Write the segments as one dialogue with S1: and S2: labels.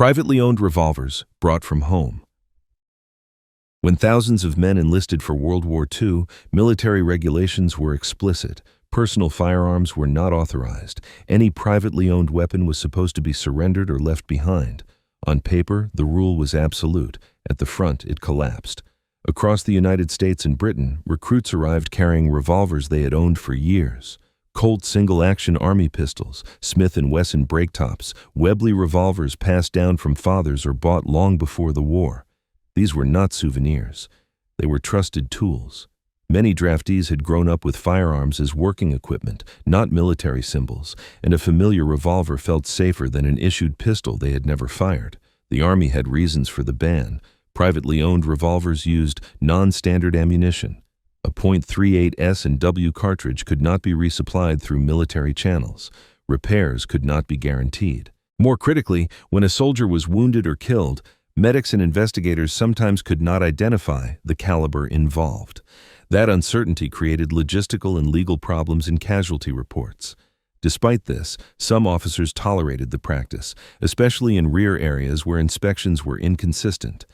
S1: Privately owned revolvers brought from home. When thousands of men enlisted for World War II, military regulations were explicit. Personal firearms were not authorized. Any privately owned weapon was supposed to be surrendered or left behind. On paper, the rule was absolute. At the front, it collapsed. Across the United States and Britain, recruits arrived carrying revolvers they had owned for years. Colt single-action army pistols, Smith & Wesson breaktops, Webley revolvers passed down from fathers or bought long before the war. These were not souvenirs. They were trusted tools. Many draftees had grown up with firearms as working equipment, not military symbols, and a familiar revolver felt safer than an issued pistol they had never fired. The Army had reasons for the ban. Privately owned revolvers used non-standard ammunition. A .38 S&W cartridge could not be resupplied through military channels. Repairs could not be guaranteed. More critically, when a soldier was wounded or killed, medics and investigators sometimes could not identify the caliber involved. That uncertainty created logistical and legal problems in casualty reports. Despite this, some officers tolerated the practice, especially in rear areas where inspections were inconsistent.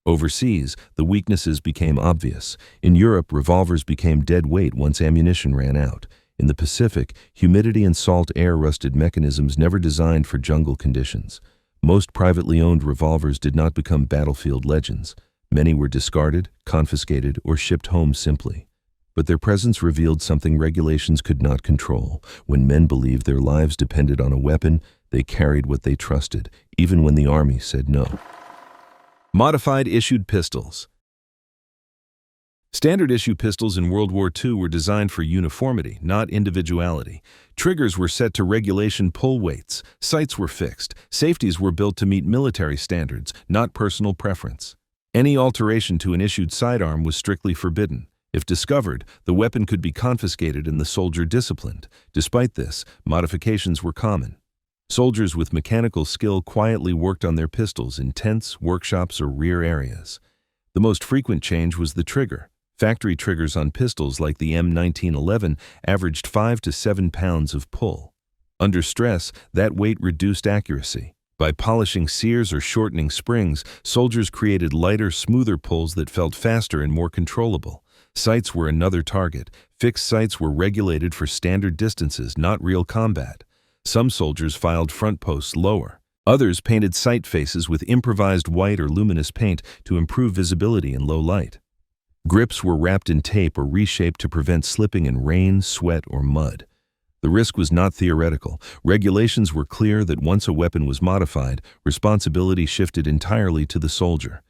S1: Overseas, the weaknesses became obvious. In Europe, revolvers became dead weight once ammunition ran out. In the Pacific, humidity and salt air rusted mechanisms never designed for jungle conditions. Most privately owned revolvers did not become battlefield legends. Many were discarded, confiscated, or shipped home simply. But their presence revealed something regulations could not control. When men believed their lives depended on a weapon, they carried what they trusted, even when the Army said no. Modified issued pistols. Standard issue pistols in World War II were designed for uniformity, not individuality. Triggers were set to regulation pull weights. Sights were fixed. Safeties were built to meet military standards, not personal preference. Any alteration to an issued sidearm was strictly forbidden. If discovered, the weapon could be confiscated and the soldier disciplined. Despite this, modifications were common. Soldiers with mechanical skill quietly worked on their pistols in tents, workshops, or rear areas. The most frequent change was the trigger. Factory triggers on pistols like the M1911 averaged 5 to 7 pounds of pull. Under stress, that weight reduced accuracy. By polishing sears or shortening springs, soldiers created lighter, smoother pulls that felt faster and more controllable. Sights were another target. Fixed sights were regulated for standard distances, not real combat. Some soldiers filed front posts lower. Others painted sight faces with improvised white or luminous paint to improve visibility in low light. Grips were wrapped in tape or reshaped to prevent slipping in rain, sweat, or mud. The risk was not theoretical. Regulations were clear that once a weapon was modified, responsibility shifted entirely to the soldier.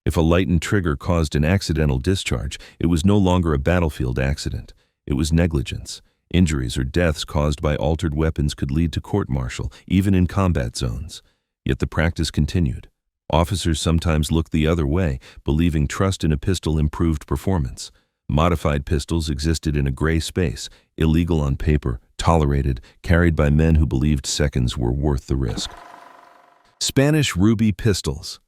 S1: If a lightened trigger caused an accidental discharge, it was no longer a battlefield accident. It was negligence. Injuries or deaths caused by altered weapons could lead to court-martial, even in combat zones. Yet the practice continued. Officers sometimes looked the other way, believing trust in a pistol improved performance. Modified pistols existed in a gray space, illegal on paper, tolerated, carried by men who believed seconds were worth the risk. Spanish Ruby pistols.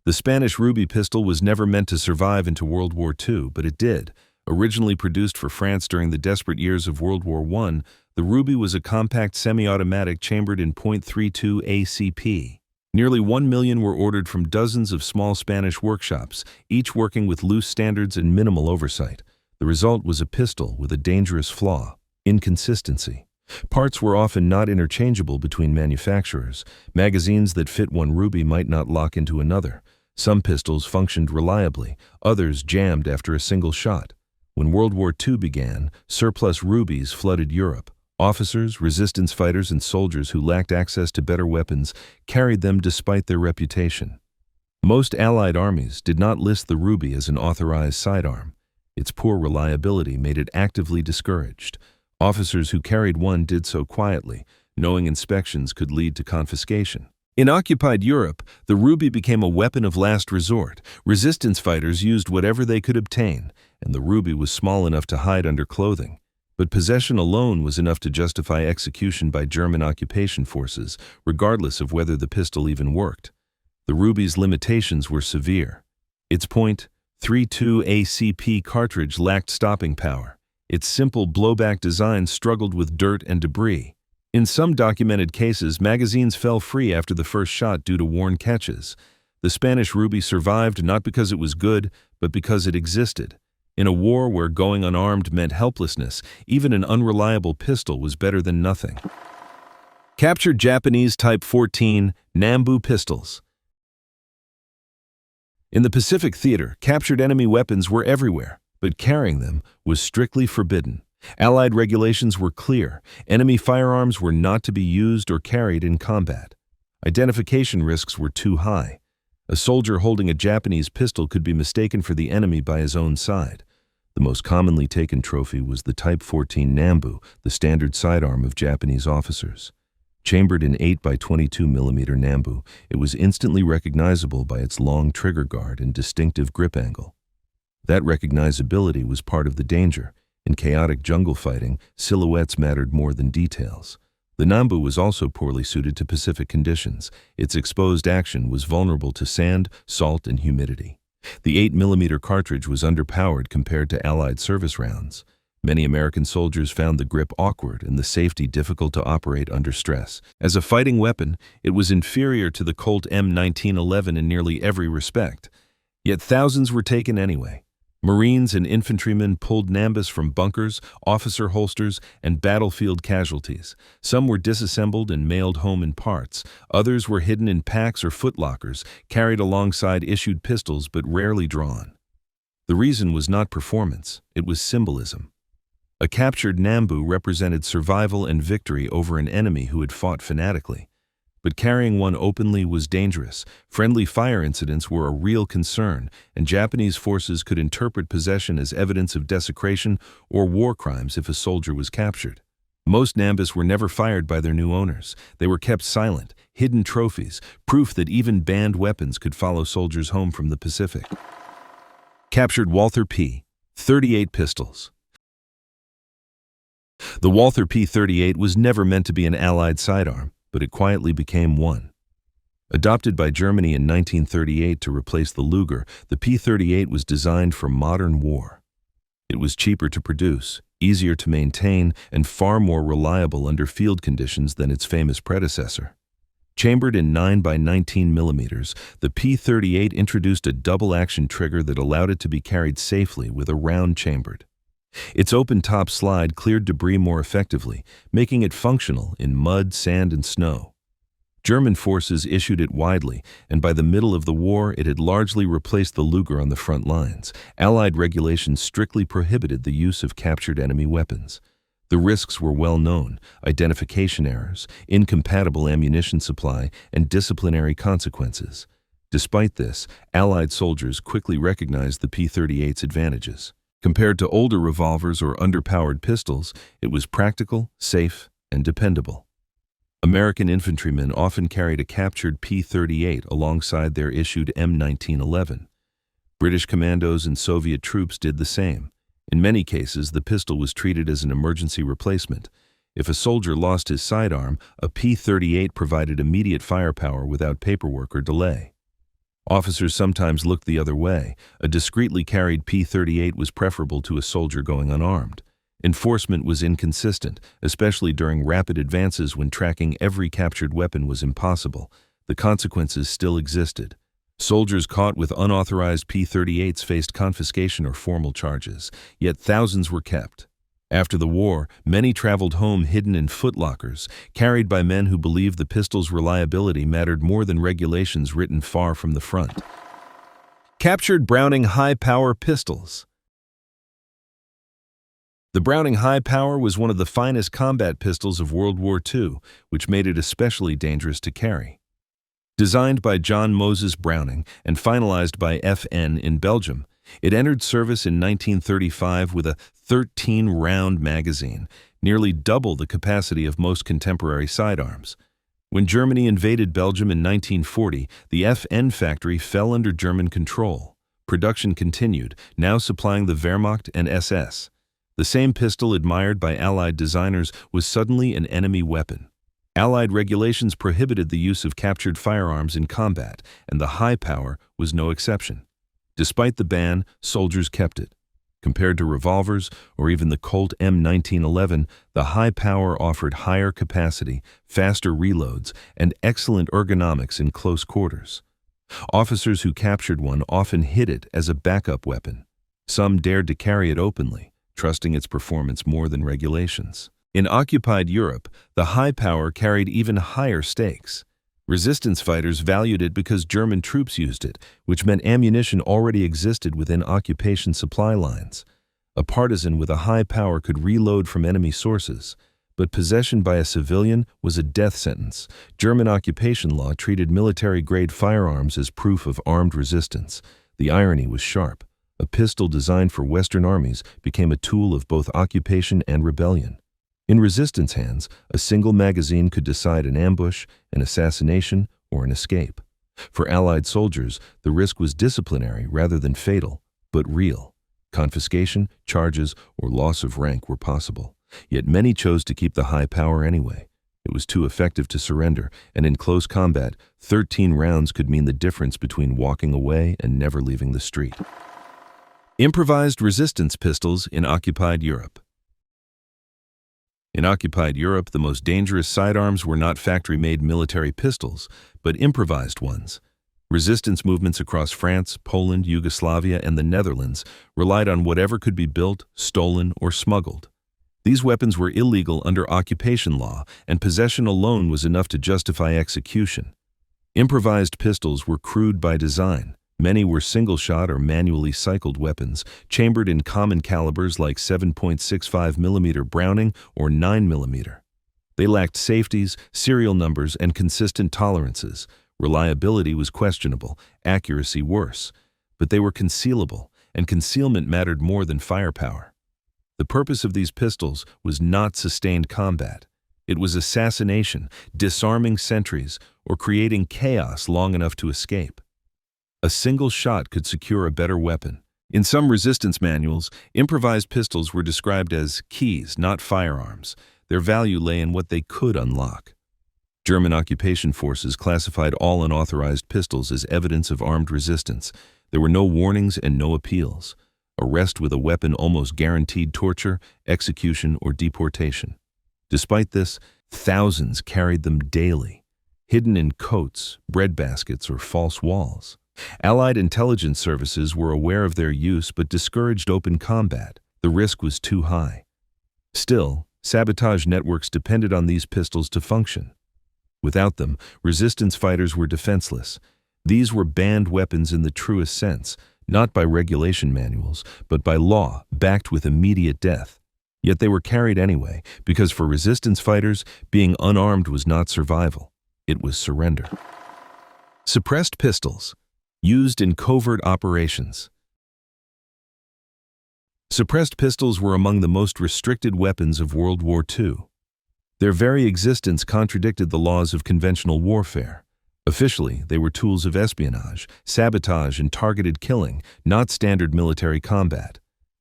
S1: The Spanish Ruby pistol was never meant to survive into World War II, but it did. Originally produced for France during the desperate years of World War I, the Ruby was a compact semi-automatic chambered in .32 ACP. Nearly 1 million were ordered from dozens of small Spanish workshops, each working with loose standards and minimal oversight. The result was a pistol with a dangerous flaw: inconsistency. Parts were often not interchangeable between manufacturers. Magazines that fit one Ruby might not lock into another. Some pistols functioned reliably, others jammed after a single shot. When World War II began, surplus Rubies flooded Europe. Officers, resistance fighters, and soldiers who lacked access to better weapons carried them despite their reputation. Most Allied armies did not list the Ruby as an authorized sidearm. Its poor reliability made it actively discouraged. Officers who carried one did so quietly, knowing inspections could lead to confiscation. In occupied Europe, the Ruby became a weapon of last resort. Resistance fighters used whatever they could obtain, and the Ruby was small enough to hide under clothing. But possession alone was enough to justify execution by German occupation forces, regardless of whether the pistol even worked. The Ruby's limitations were severe. Its .32 ACP cartridge lacked stopping power. Its simple blowback design struggled with dirt and debris. In some documented cases, magazines fell free after the first shot due to worn catches. The Spanish Ruby survived not because it was good, but because it existed. In a war where going unarmed meant helplessness, even an unreliable pistol was better than nothing. Captured Japanese Type 14 Nambu pistols. In the Pacific Theater, captured enemy weapons were everywhere, but carrying them was strictly forbidden. Allied regulations were clear. Enemy firearms were not to be used or carried in combat. Identification risks were too high. A soldier holding a Japanese pistol could be mistaken for the enemy by his own side. The most commonly taken trophy was the Type 14 Nambu, the standard sidearm of Japanese officers. Chambered in 8 by 22 mm Nambu, it was instantly recognizable by its long trigger guard and distinctive grip angle. That recognizability was part of the danger. In chaotic jungle fighting, silhouettes mattered more than details. The Nambu was also poorly suited to Pacific conditions. Its exposed action was vulnerable to sand, salt, and humidity. The 8 mm cartridge was underpowered compared to Allied service rounds. Many American soldiers found the grip awkward and the safety difficult to operate under stress. As a fighting weapon, it was inferior to the Colt M1911 in nearly every respect. Yet thousands were taken anyway. Marines and infantrymen pulled Nambus from bunkers, officer holsters, and battlefield casualties. Some were disassembled and mailed home in parts. Others were hidden in packs or footlockers, carried alongside issued pistols but rarely drawn. The reason was not performance, it was symbolism. A captured Nambu represented survival and victory over an enemy who had fought fanatically. But carrying one openly was dangerous. Friendly fire incidents were a real concern, and Japanese forces could interpret possession as evidence of desecration or war crimes if a soldier was captured. Most Nambus were never fired by their new owners. They were kept silent, hidden trophies, proof that even banned weapons could follow soldiers home from the Pacific. Captured Walther P38 pistols. The Walther P38 was never meant to be an Allied sidearm, but it quietly became one. Adopted by Germany in 1938 to replace the Luger, the P38 was designed for modern war. It was cheaper to produce, easier to maintain, and far more reliable under field conditions than its famous predecessor. Chambered in 9 by 19 mm, the P38 introduced a double-action trigger that allowed it to be carried safely with a round chambered. Its open-top slide cleared debris more effectively, making it functional in mud, sand, and snow. German forces issued it widely, and by the middle of the war, it had largely replaced the Luger on the front lines. Allied regulations strictly prohibited the use of captured enemy weapons. The risks were well known: identification errors, incompatible ammunition supply, and disciplinary consequences. Despite this, Allied soldiers quickly recognized the P38's advantages. Compared to older revolvers or underpowered pistols, it was practical, safe, and dependable. American infantrymen often carried a captured P38 alongside their issued M1911. British commandos and Soviet troops did the same. In many cases, the pistol was treated as an emergency replacement. If a soldier lost his sidearm, a P38 provided immediate firepower without paperwork or delay. Officers sometimes looked the other way. A discreetly carried P38 was preferable to a soldier going unarmed. Enforcement was inconsistent, especially during rapid advances when tracking every captured weapon was impossible. The consequences still existed. Soldiers caught with unauthorized P38s faced confiscation or formal charges, yet thousands were kept. After the war, many traveled home hidden in footlockers, carried by men who believed the pistol's reliability mattered more than regulations written far from the front. Captured Browning high-power pistols. The Browning High Power was one of the finest combat pistols of World War II, which made it especially dangerous to carry. Designed by John Moses Browning and finalized by FN in Belgium, it entered service in 1935 with a 13-round magazine, nearly double the capacity of most contemporary sidearms. When Germany invaded Belgium in 1940, the FN factory fell under German control. Production continued, now supplying the Wehrmacht and SS. The same pistol admired by Allied designers was suddenly an enemy weapon. Allied regulations prohibited the use of captured firearms in combat, and the high power was no exception. Despite the ban, soldiers kept it. Compared to revolvers or even the Colt M1911, the high power offered higher capacity, faster reloads, and excellent ergonomics in close quarters. Officers who captured one often hid it as a backup weapon. Some dared to carry it openly, trusting its performance more than regulations. In occupied Europe, the high power carried even higher stakes. Resistance fighters valued it because German troops used it, which meant ammunition already existed within occupation supply lines. A partisan with a high power could reload from enemy sources, but possession by a civilian was a death sentence. German occupation law treated military-grade firearms as proof of armed resistance. The irony was sharp. A pistol designed for Western armies became a tool of both occupation and rebellion. In resistance hands, a single magazine could decide an ambush, an assassination, or an escape. For Allied soldiers, the risk was disciplinary rather than fatal, but real. Confiscation, charges, or loss of rank were possible. Yet many chose to keep the high power anyway. It was too effective to surrender, and in close combat, 13 rounds could mean the difference between walking away and never leaving the street. Improvised resistance pistols in occupied Europe. In occupied Europe, the most dangerous sidearms were not factory-made military pistols, but improvised ones. Resistance movements across France, Poland, Yugoslavia, and the Netherlands relied on whatever could be built, stolen, or smuggled. These weapons were illegal under occupation law, and possession alone was enough to justify execution. Improvised pistols were crude by design. Many were single-shot or manually cycled weapons, chambered in common calibers like 7.65 mm Browning or 9 mm. They lacked safeties, serial numbers, and consistent tolerances. Reliability was questionable, accuracy worse. But they were concealable, and concealment mattered more than firepower. The purpose of these pistols was not sustained combat. It was assassination, disarming sentries, or creating chaos long enough to escape. A single shot could secure a better weapon. In some resistance manuals, improvised pistols were described as keys, not firearms. Their value lay in what they could unlock. German occupation forces classified all unauthorized pistols as evidence of armed resistance. There were no warnings and no appeals. Arrest with a weapon almost guaranteed torture, execution, or deportation. Despite this, thousands carried them daily, hidden in coats, breadbaskets, or false walls. Allied intelligence services were aware of their use but discouraged open combat. The risk was too high. Still, sabotage networks depended on these pistols to function. Without them, resistance fighters were defenseless. These were banned weapons in the truest sense, not by regulation manuals, but by law, backed with immediate death. Yet they were carried anyway, because for resistance fighters, being unarmed was not survival. It was surrender. Suppressed pistols. Used in covert operations. Suppressed pistols were among the most restricted weapons of World War II. Their very existence contradicted the laws of conventional warfare. Officially, they were tools of espionage, sabotage, and targeted killing, not standard military combat.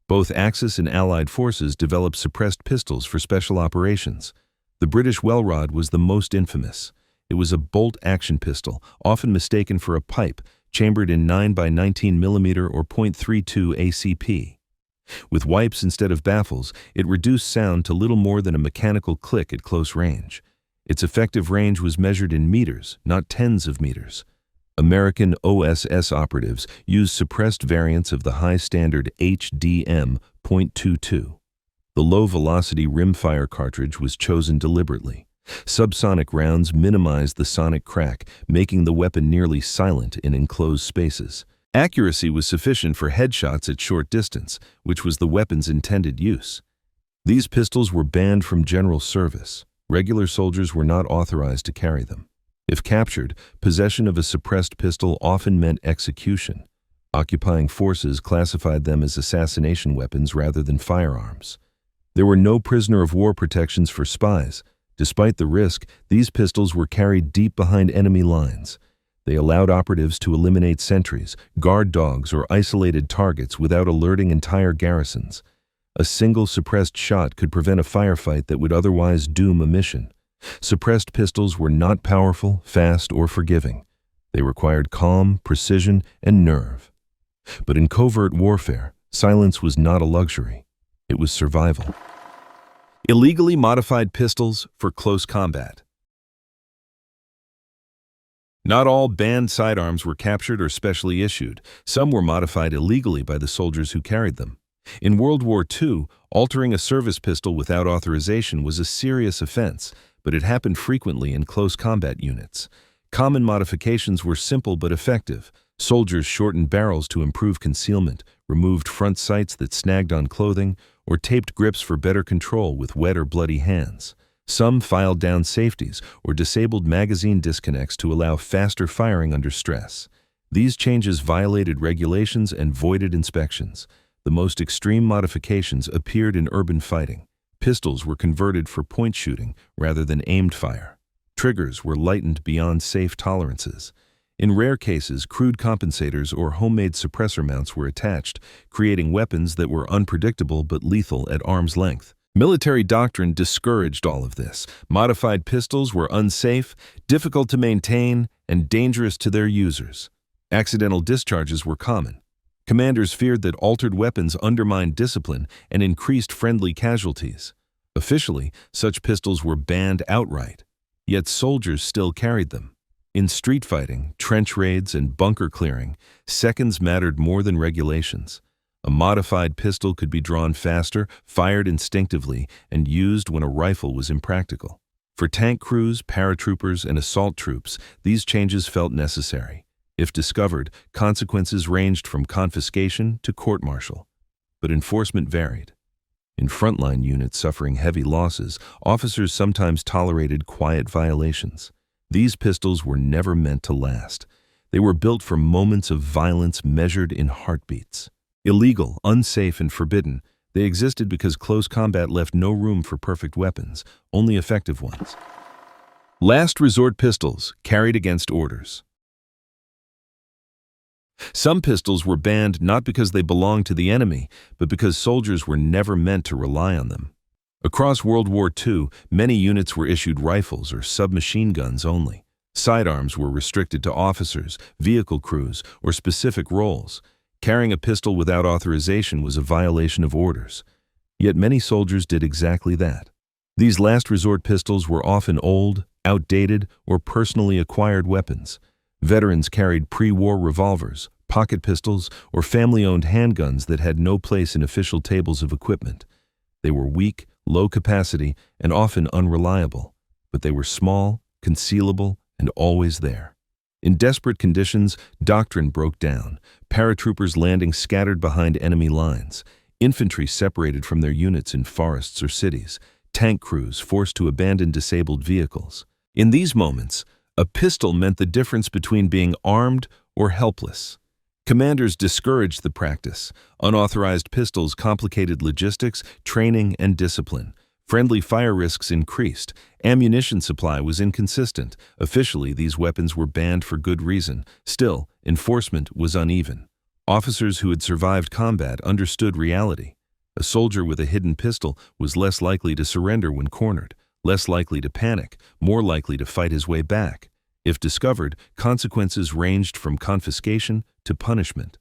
S1: Both Axis and Allied forces developed suppressed pistols for special operations. The British Welrod was the most infamous. It was a bolt-action pistol, often mistaken for a pipe, chambered in 9 by 19 mm or .32 ACP. With wipes instead of baffles, it reduced sound to little more than a mechanical click at close range. Its effective range was measured in meters, not tens of meters. American OSS operatives used suppressed variants of the high-standard HDM .22. The low-velocity rimfire cartridge was chosen deliberately. Subsonic rounds minimized the sonic crack, making the weapon nearly silent in enclosed spaces. Accuracy was sufficient for headshots at short distance, which was the weapon's intended use. These pistols were banned from general service. Regular soldiers were not authorized to carry them. If captured, possession of a suppressed pistol often meant execution. Occupying forces classified them as assassination weapons rather than firearms. There were no prisoner of war protections for spies. Despite the risk, these pistols were carried deep behind enemy lines. They allowed operatives to eliminate sentries, guard dogs, or isolated targets without alerting entire garrisons. A single suppressed shot could prevent a firefight that would otherwise doom a mission. Suppressed pistols were not powerful, fast, or forgiving. They required calm, precision, and nerve. But in covert warfare, Silence was not a luxury. It was survival. Illegally modified pistols for close combat. Not all banned sidearms were captured or specially issued. Some were modified illegally by the soldiers who carried them. In World War II, altering a service pistol without authorization was a serious offense, but it happened frequently in close combat units. Common modifications were simple but effective. Soldiers shortened barrels to improve concealment, removed front sights that snagged on clothing, or taped grips for better control with wet or bloody hands. Some filed down safeties or disabled magazine disconnects to allow faster firing under stress. These changes violated regulations and voided inspections. The most extreme modifications appeared in urban fighting. Pistols were converted for point shooting rather than aimed fire. Triggers were lightened beyond safe tolerances. In rare cases, crude compensators or homemade suppressor mounts were attached, creating weapons that were unpredictable but lethal at arm's length. Military doctrine discouraged all of this. Modified pistols were unsafe, difficult to maintain, and dangerous to their users. Accidental discharges were common. Commanders feared that altered weapons undermined discipline and increased friendly casualties. Officially, such pistols were banned outright, yet soldiers still carried them. In street fighting, trench raids, and bunker clearing, seconds mattered more than regulations. A modified pistol could be drawn faster, fired instinctively, and used when a rifle was impractical. For tank crews, paratroopers, and assault troops, these changes felt necessary. If discovered, consequences ranged from confiscation to court-martial. But enforcement varied. In frontline units suffering heavy losses, officers sometimes tolerated quiet violations. These pistols were never meant to last. They were built for moments of violence measured in heartbeats. Illegal, unsafe, and forbidden, they existed because close combat left no room for perfect weapons, only effective ones. Last resort pistols, carried against orders. Some pistols were banned not because they belonged to the enemy, but because soldiers were never meant to rely on them. Across World War II, many units were issued rifles or submachine guns only. Sidearms were restricted to officers, vehicle crews, or specific roles. Carrying a pistol without authorization was a violation of orders. Yet many soldiers did exactly that. These last resort pistols were often old, outdated, or personally acquired weapons. Veterans carried pre-war revolvers, pocket pistols, or family-owned handguns that had no place in official tables of equipment. They were weak, low capacity, and often unreliable, but they were small, concealable, and always there. In desperate conditions, doctrine broke down, paratroopers landing scattered behind enemy lines, infantry separated from their units in forests or cities, tank crews forced to abandon disabled vehicles. In these moments, a pistol meant the difference between being armed or helpless. Commanders discouraged the practice. Unauthorized pistols complicated logistics, training, and discipline. Friendly fire risks increased. Ammunition supply was inconsistent. Officially, these weapons were banned for good reason. Still, enforcement was uneven. Officers who had survived combat understood reality. A soldier with a hidden pistol was less likely to surrender when cornered, less likely to panic, more likely to fight his way back. If discovered, consequences ranged from confiscation to punishment.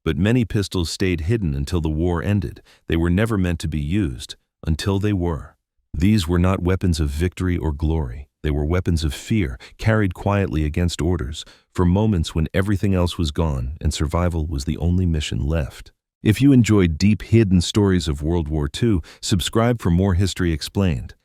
S1: But many pistols stayed hidden until the war ended. They were never meant to be used, until they were. These were not weapons of victory or glory. They were weapons of fear, carried quietly against orders, for moments when everything else was gone and survival was the only mission left. If you enjoyed deep, hidden stories of World War II, subscribe for more History Explained.